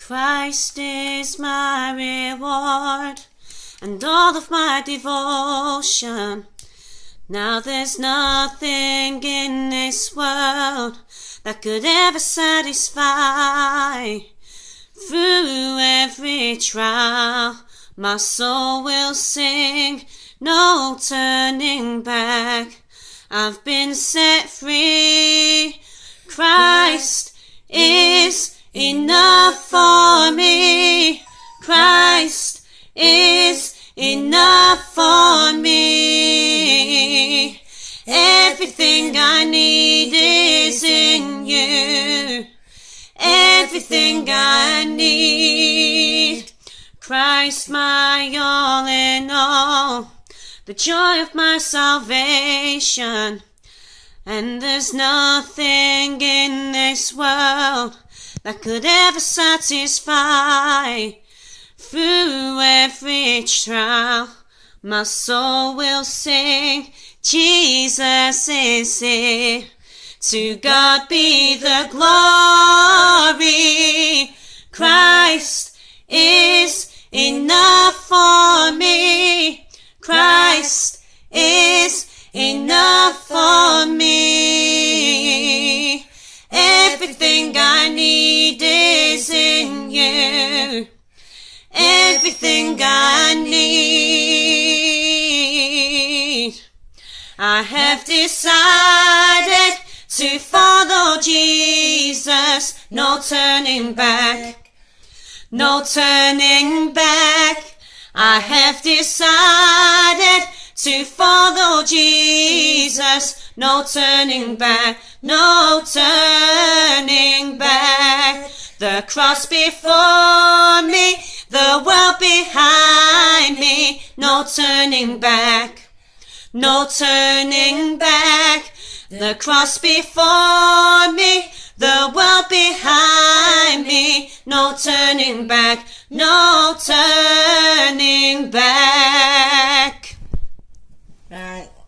Christ is my reward and all of my devotion. Now there's nothing in this world that could ever satisfy. Through every trial, my soul will sing, no turning back. I've been set free. Christ is enough for me. Christ is enough for me. Everything I need is in you. Everything I need. Christ, my all in all, the joy of my salvation. And there's nothing in this world that could ever satisfy. Through every trial, my soul will sing, Jesus is here. To God be the glory. Christ is enough for me. Christ is enough for me. Everything I need is in you. Everything I need. I have decided to follow Jesus. No turning back. No turning back. I have decided to follow Jesus. No turning back. No turning back. The cross before me, the world behind me. No turning back. No turning back. The cross before me, the world behind me. No turning back. No turning back.